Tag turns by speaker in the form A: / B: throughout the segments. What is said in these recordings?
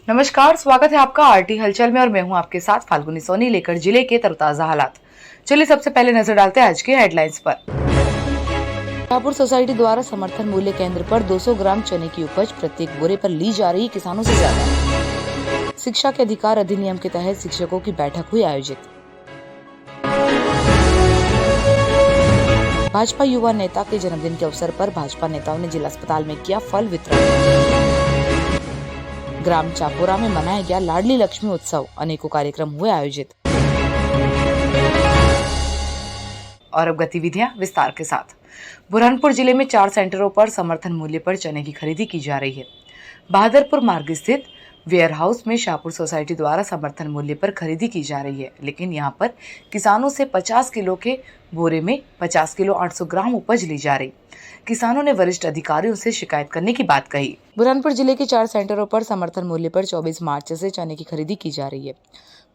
A: नमस्कार, स्वागत है आपका आरटी हलचल में और मैं हूं आपके साथ फाल्गुनी सोनी लेकर जिले के तरोताजा हालात। चलिए सबसे पहले नजर डालते हैं आज के हेडलाइंस पर। शाहपुर सोसाइटी द्वारा समर्थन मूल्य केंद्र पर 200 ग्राम चने की उपज प्रत्येक बोरे पर ली जा रही किसानों से ज्यादा। शिक्षा के अधिकार अधिनियम के तहत शिक्षकों की बैठक हुई आयोजित। भाजपा युवा नेता के जन्मदिन के अवसर पर भाजपा नेताओं ने जिला अस्पताल में किया फल वितरण। ग्राम चापोरा में मनाया गया लाडली लक्ष्मी उत्सव, अनेकों कार्यक्रम हुए आयोजित। और अब गतिविधियां विस्तार के साथ। बुरहानपुर जिले में 4 सेंटरों पर समर्थन मूल्य पर चने की खरीदी की जा रही है। बहादुरपुर मार्ग स्थित वेयर हाउस में शाहपुर सोसाइटी द्वारा समर्थन मूल्य पर खरीदी की जा रही है, लेकिन यहां पर किसानों से 50 किलो के बोरे में 50 किलो 800 ग्राम उपज ली जा रही। किसानों ने वरिष्ठ अधिकारियों से शिकायत करने की बात कही। बुरहानपुर जिले के 4 सेंटरों पर समर्थन मूल्य पर 24 मार्च से चने की खरीदी की जा रही है।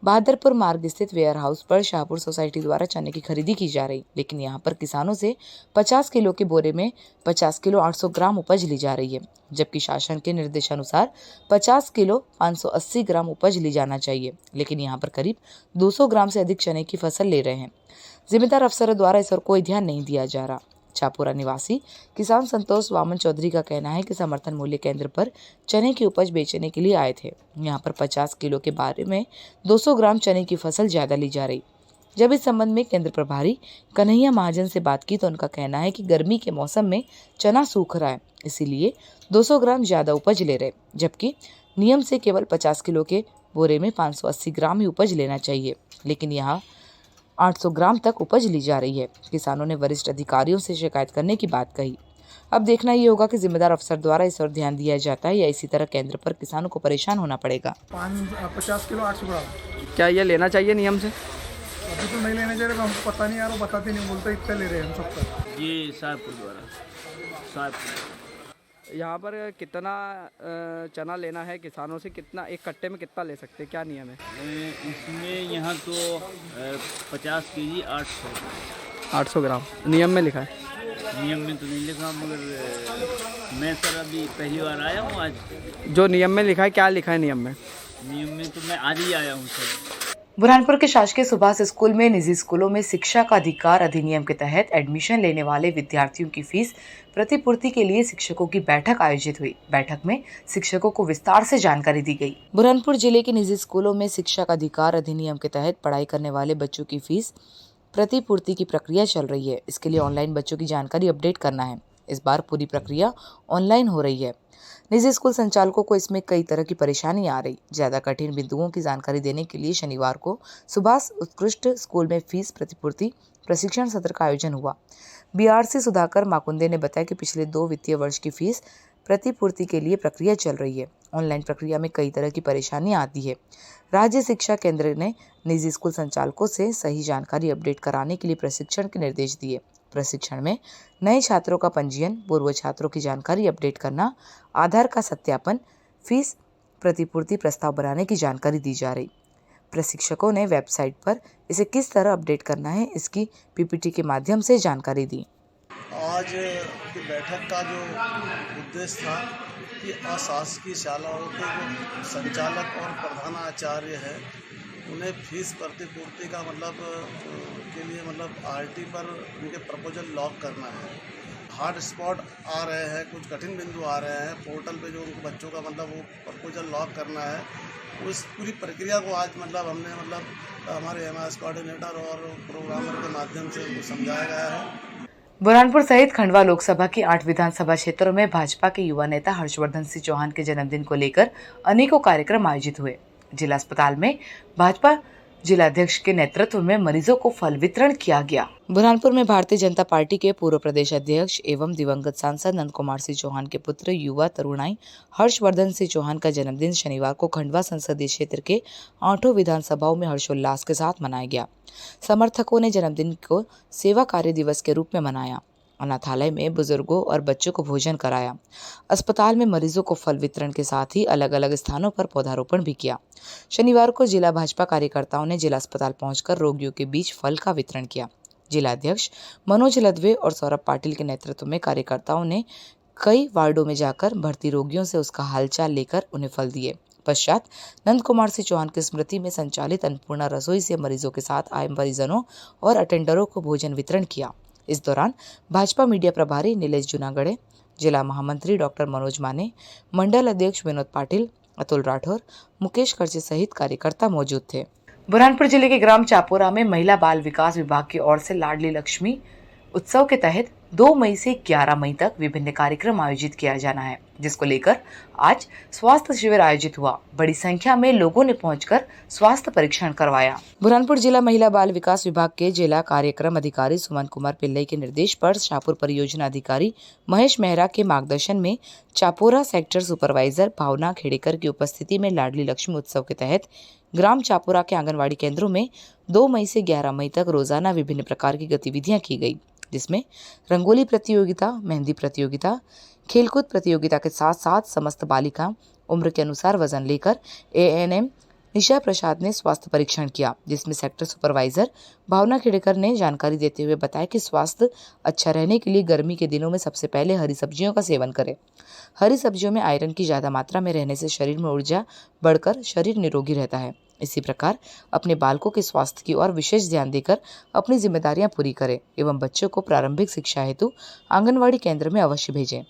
A: बहादुरपुर मार्ग स्थित वेयर हाउस पर शाहपुर सोसाइटी द्वारा चने की खरीदी की जा रही, लेकिन यहां पर किसानों से 50 किलो के बोरे में 50 किलो 800 ग्राम उपज ली जा रही है, जबकि शासन के निर्देशानुसार 50 किलो 580 ग्राम उपज ली जाना चाहिए, लेकिन यहां पर करीब 200 ग्राम से अधिक चने की फसल ले रहे हैं। जिम्मेदार अफसरों द्वारा इस पर कोई ध्यान नहीं दिया जा रहा। चापुरा निवासी किसान संतोष वामन चौधरी का कहना है कि समर्थन मूल्य केंद्र पर चने की उपज बेचने के लिए आए थे। यहाँ पर 50 किलो के बारे में 200 ग्राम चने की फसल ज्यादा ली जा रही। जब इस संबंध में केंद्र प्रभारी कन्हैया महाजन से बात की तो उनका कहना है कि गर्मी के मौसम में चना सूख रहा है, इसीलिए 200 ग्राम ज्यादा उपज ले रहे, जबकि नियम से केवल 50 किलो के बोरे में 580 ग्राम ही उपज लेना चाहिए, लेकिन यहाँ 800 ग्राम तक उपज ली जा रही है। किसानों ने वरिष्ठ अधिकारियों से शिकायत करने की बात कही। अब देखना ये होगा कि जिम्मेदार अफसर द्वारा इस ओर ध्यान दिया जाता है या इसी तरह केंद्र पर किसानों को परेशान होना पड़ेगा।
B: 50 किलो 800 ग्राम
C: क्या ये लेना चाहिए नियम से?
B: अभी तो नहीं लेने चाहिए, हमको पता नहीं यार, वो बताते नहीं, बोलते इतना ले रहे हैं हम सबका।
D: जी शाहपुर द्वारा शाहपुर।
C: यहाँ पर कितना चना लेना है किसानों से, कितना एक कट्टे में कितना ले सकते हैं, क्या नियम है?
D: इसमें यहाँ तो 50 केजी
C: 800 ग्राम नियम में लिखा है।
D: नियम में तो नहीं लिखा, मगर मैं सर अभी पहली बार आया हूँ आज।
C: जो नियम में लिखा है, क्या लिखा है नियम में?
D: नियम में तो मैं आज ही आया हूँ सर।
A: बुरहानपुर के शासकीय सुभाष स्कूल में निजी स्कूलों में शिक्षा का अधिकार अधिनियम के तहत एडमिशन लेने वाले विद्यार्थियों की फीस प्रतिपूर्ति के लिए शिक्षकों की बैठक आयोजित हुई। बैठक में शिक्षकों को विस्तार से जानकारी दी गई। बुरहानपुर जिले के निजी स्कूलों में शिक्षा का अधिकार अधिनियम के तहत पढ़ाई करने वाले बच्चों की फीस प्रतिपूर्ति की प्रक्रिया चल रही है। इसके लिए ऑनलाइन बच्चों की जानकारी अपडेट करना है। इस बार पूरी प्रक्रिया ऑनलाइन हो रही है। निजी स्कूल संचालकों को इसमें कई तरह की परेशानी आ रही। ज्यादा कठिन बिंदुओं की जानकारी देने के लिए शनिवार को सुभाष उत्कृष्ट स्कूल में फीस प्रतिपूर्ति प्रशिक्षण सत्र का आयोजन हुआ। बीआरसी सुधाकर माकुंदे ने बताया कि पिछले 2 वित्तीय वर्ष की फीस प्रतिपूर्ति के लिए प्रक्रिया चल रही है। ऑनलाइन प्रक्रिया में कई तरह की परेशानियां आती है। राज्य शिक्षा केंद्र ने निजी स्कूल संचालकों से सही जानकारी अपडेट कराने के लिए प्रशिक्षण के निर्देश दिए। प्रशिक्षण में नए छात्रों का पंजीयन, पूर्व छात्रों की जानकारी अपडेट करना, आधार का सत्यापन, फीस प्रतिपूर्ति प्रस्ताव बनाने की जानकारी दी जा रही। प्रशिक्षकों ने वेबसाइट पर इसे किस तरह अपडेट करना है, इसकी पीपीटी के माध्यम से जानकारी दी।
E: आज की बैठक का जो उद्देश्य था कि अशासकीय शालाओं के जो संचालक और प्रधानाचार्य है उन्हें फीस प्रतिपूर्ति का के लिए आरटी पर उनके प्रपोजल लॉक करना है। हार्ड स्पॉट आ रहे हैं, कुछ कठिन बिंदु आ रहे हैं, पोर्टल पे जो उनको बच्चों का वो प्रपोजल लॉक करना है, उस पूरी प्रक्रिया को आज हमने हमारे एमआईएस कोऑर्डिनेटर और प्रोग्रामर के माध्यम से उनको समझाया गया है।
A: बुरहानपुर सहित खंडवा लोकसभा की 8 विधानसभा क्षेत्रों में भाजपा के युवा नेता हर्षवर्धन सिंह चौहान के जन्मदिन को लेकर अनेकों कार्यक्रम आयोजित हुए। जिला अस्पताल में भाजपा जिलाध्यक्ष के नेतृत्व में मरीजों को फल वितरण किया गया। बुरहानपुर में भारतीय जनता पार्टी के पूर्व प्रदेश अध्यक्ष एवं दिवंगत सांसद नंद कुमार सिंह चौहान के पुत्र युवा तरुणाई हर्षवर्धन सिंह चौहान का जन्मदिन शनिवार को खंडवा संसदीय क्षेत्र के 8 विधानसभाओं में हर्षोल्लास के साथ मनाया गया। समर्थकों ने जन्मदिन को सेवा कार्य दिवस के रूप में मनाया। अनाथालय में बुजुर्गों और बच्चों को भोजन कराया। अस्पताल में मरीजों को फल वितरण के साथ ही अलग अलग स्थानों पर पौधारोपण भी किया। शनिवार को जिला भाजपा कार्यकर्ताओं ने जिला अस्पताल पहुंचकर रोगियों के बीच फल का वितरण किया। जिला अध्यक्ष मनोज लदवे और सौरभ पाटिल के नेतृत्व में कार्यकर्ताओं ने कई वार्डों में जाकर भर्ती रोगियों से उसका हालचाल लेकर उन्हें फल दिए। पश्चात नंद कुमार सिंह चौहान की स्मृति में संचालित अन्नपूर्णा रसोई से मरीजों के साथ आए परिजनों और अटेंडरों को भोजन वितरण किया। इस दौरान भाजपा मीडिया प्रभारी नीलेश जूनागढ़े, जिला महामंत्री डॉक्टर मनोज माने, मंडल अध्यक्ष विनोद पाटिल, अतुल राठौर, मुकेश कर्जे सहित कार्यकर्ता मौजूद थे। बुरहानपुर जिले के ग्राम चापोरा में महिला बाल विकास विभाग की ओर से लाडली लक्ष्मी उत्सव के तहत 2 मई से 11 मई तक विभिन्न कार्यक्रम आयोजित किया जाना है, जिसको लेकर आज स्वास्थ्य शिविर आयोजित हुआ। बड़ी संख्या में लोगों ने पहुंचकर स्वास्थ्य परीक्षण करवाया। बुरहानपुर जिला महिला बाल विकास विभाग के जिला कार्यक्रम अधिकारी सुमन कुमार पिल्लई के निर्देश पर शाहपुर परियोजना अधिकारी महेश मेहरा के मार्गदर्शन में चापोरा सेक्टर सुपरवाइजर भावना खेड़ेकर की उपस्थिति में लाडली लक्ष्मी उत्सव के तहत ग्राम चापोरा के आंगनवाड़ी केंद्रों में 2 मई से 11 मई तक रोजाना विभिन्न प्रकार की गतिविधियां की गई, जिसमें रंगोली प्रतियोगिता, मेहंदी प्रतियोगिता, खेलकूद प्रतियोगिता के साथ साथ समस्त बालिका उम्र के अनुसार वजन लेकर ANM निशा प्रसाद ने स्वास्थ्य परीक्षण किया, जिसमें सेक्टर सुपरवाइजर भावना खेड़ेकर ने जानकारी देते हुए बताया कि स्वास्थ्य अच्छा रहने के लिए गर्मी के दिनों में सबसे पहले हरी सब्जियों का सेवन करें। हरी सब्जियों में आयरन की ज्यादा मात्रा में रहने से शरीर में ऊर्जा बढ़कर शरीर निरोगी रहता है। इसी प्रकार अपने बालकों के स्वास्थ्य की ओर विशेष ध्यान देकर अपनी जिम्मेदारियां पूरी करें एवं बच्चों को प्रारंभिक शिक्षा हेतु आंगनवाड़ी केंद्र में अवश्य भेजें।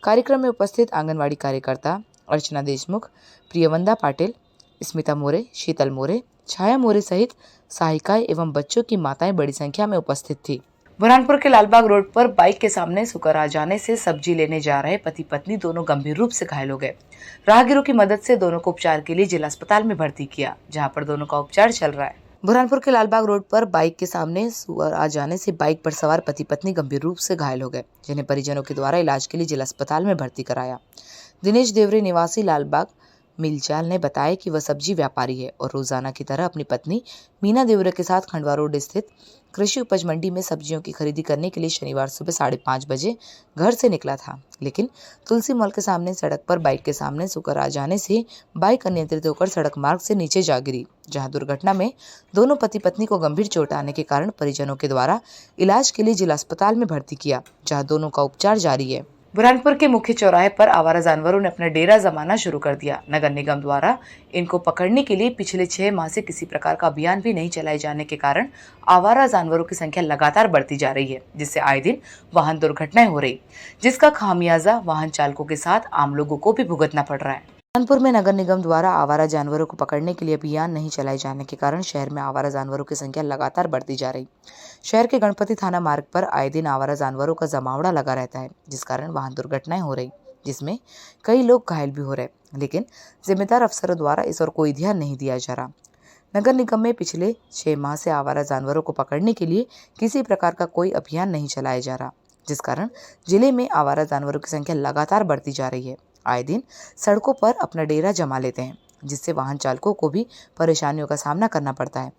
A: कार्यक्रम में उपस्थित आंगनवाड़ी कार्यकर्ता अर्चना देशमुख, प्रियवंदा पाटिल, स्मिता मोरे, शीतल मोरे, छाया मोरे सहित सहायिकाएं एवं बच्चों की माताएं बड़ी संख्या में उपस्थित थी। बुरहानपुर के लालबाग रोड पर बाइक के सामने सुकर आ जाने से सब्जी लेने जा रहे पति पत्नी दोनों गंभीर रूप से घायल हो गए। राहगीरों की मदद से दोनों को उपचार के लिए जिला अस्पताल में भर्ती किया, जहां पर दोनों का उपचार चल रहा है। बुरहानपुर के लालबाग रोड पर बाइक के सामने सुअर आ जाने से बाइक पर सवार पति पत्नी गंभीर रूप से घायल हो गए, जिन्हें परिजनों के द्वारा इलाज के लिए जिला अस्पताल में भर्ती कराया। दिनेश देवरे निवासी लालबाग मिलचाल ने बताया कि वह सब्जी व्यापारी है और रोजाना की तरह अपनी पत्नी मीना देवरे के साथ खंडवा रोड स्थित कृषि उपज मंडी में सब्जियों की खरीदी करने के लिए शनिवार सुबह 5:30 बजे घर से निकला था, लेकिन तुलसी मॉल के सामने सड़क पर बाइक के सामने सुकर आ जाने से बाइक अनियंत्रित होकर सड़क मार्ग से नीचे जा गिरी, जहां दुर्घटना में दोनों पति पत्नी को गंभीर चोट आने के कारण परिजनों के द्वारा इलाज के लिए जिला अस्पताल में भर्ती किया, जहां दोनों का उपचार जारी है। बुरहानपुर के मुख्य चौराहे पर आवारा जानवरों ने अपना डेरा जमाना शुरू कर दिया। नगर निगम द्वारा इनको पकड़ने के लिए पिछले 6 माह से किसी प्रकार का अभियान भी नहीं चलाए जाने के कारण आवारा जानवरों की संख्या लगातार बढ़ती जा रही है, जिससे आए दिन वाहन दुर्घटनाएं हो रही, जिसका खामियाजा वाहन चालकों के साथ आम लोगों को भी भुगतना पड़ रहा है। बुरहानपुर में नगर निगम द्वारा आवारा जानवरों को पकड़ने के लिए अभियान नहीं चलाए जाने के कारण शहर में आवारा जानवरों की संख्या लगातार बढ़ती जा रही। शहर के गणपति थाना मार्ग पर आए दिन आवारा जानवरों का जमावड़ा लगा रहता है, जिस कारण वाहन दुर्घटनाएं हो रही, जिसमें कई लोग घायल भी हो रहे, लेकिन जिम्मेदार अफसरों द्वारा इस ओर कोई ध्यान नहीं दिया जा रहा। नगर निगम में पिछले 6 माह से आवारा जानवरों को पकड़ने के लिए किसी प्रकार का कोई अभियान नहीं चलाया जा रहा, जिस कारण जिले में आवारा जानवरों की संख्या लगातार बढ़ती जा रही है। आए दिन सड़कों पर अपना डेरा जमा लेते हैं, जिससे वाहन चालकों को भी परेशानियों का सामना करना पड़ता है।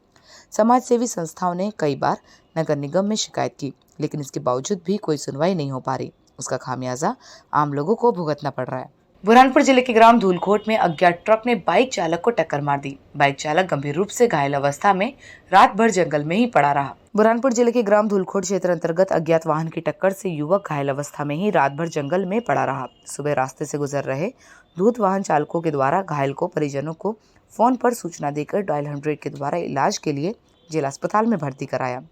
A: समाज सेवी संस्थाओं ने कई बार नगर निगम में शिकायत की, लेकिन इसके बावजूद भी कोई सुनवाई नहीं हो पा रही। उसका खामियाजा आम लोगों को भुगतना पड़ रहा है। बुरहानपुर जिले के ग्राम धूलकोट में अज्ञात ट्रक ने बाइक चालक को टक्कर मार दी। बाइक चालक गंभीर रूप से घायल अवस्था में रात भर जंगल में ही पड़ा रहा। बुरहानपुर जिले के ग्राम धूलकोट क्षेत्र अंतर्गत अज्ञात वाहन की टक्कर से युवक घायल अवस्था में ही रात भर जंगल में पड़ा रहा। सुबह रास्ते से गुजर रहे दूध वाहन चालकों के द्वारा घायल को परिजनों को फोन पर सूचना देकर डायल 100 के द्वारा इलाज के लिए जिला अस्पताल में भर्ती कराया।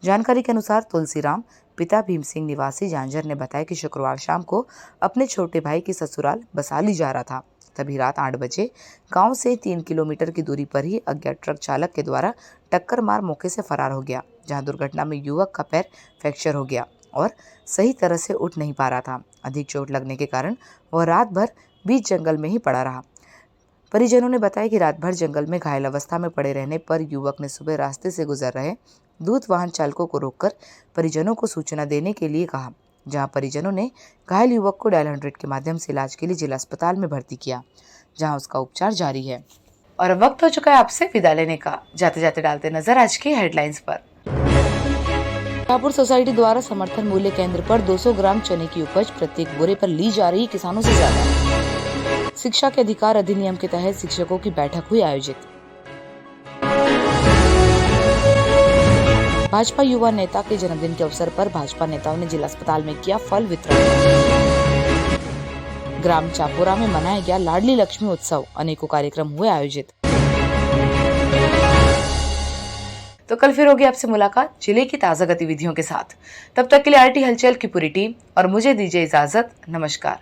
A: जानकारी के अनुसार तुलसीराम पिता भीम सिंह निवासी झांझर ने बताया कि शुक्रवार शाम को अपने छोटे भाई की ससुराल बसाली जा रहा था। तभी रात 8 बजे गांव से 3 किलोमीटर की दूरी पर ही अज्ञात ट्रक चालक के द्वारा टक्कर मार मौके से फरार हो गया, जहां दुर्घटना में युवक का पैर फ्रैक्चर हो गया और सही तरह से उठ नहीं पा रहा था। अधिक चोट लगने के कारण वह रात भर बीच जंगल में ही पड़ा रहा। परिजनों ने बताया कि रात भर जंगल में घायल अवस्था में पड़े रहने पर युवक ने सुबह रास्ते से गुजर रहे दूध वाहन चालकों को रोककर परिजनों को सूचना देने के लिए कहा, जहां परिजनों ने घायल युवक को डायल 100 के माध्यम से इलाज के लिए जिला अस्पताल में भर्ती किया, जहां उसका उपचार जारी है। और वक्त हो चुका है आपसे विदा लेने का। जाते जाते डालते नजर आज की हेडलाइंस पर। शाहपुर सोसाइटी द्वारा समर्थन मूल्य केंद्र पर 200 ग्राम चने की उपज प्रत्येक बोरे पर ली जा रही किसानों से ज्यादा। शिक्षा के अधिकार अधिनियम के तहत शिक्षकों की बैठक हुई आयोजित। भाजपा युवा नेता के जन्मदिन के अवसर पर भाजपा नेताओं ने जिला अस्पताल में किया फल वितरण। ग्राम चापोरा में मनाया गया लाडली लक्ष्मी उत्सव, अनेकों कार्यक्रम हुए आयोजित। तो कल फिर होगी आपसे मुलाकात जिले की ताजा गतिविधियों के साथ। तब तक के लिए आरटी हलचल की पूरी टीम और मुझे दीजिए इजाजत। नमस्कार।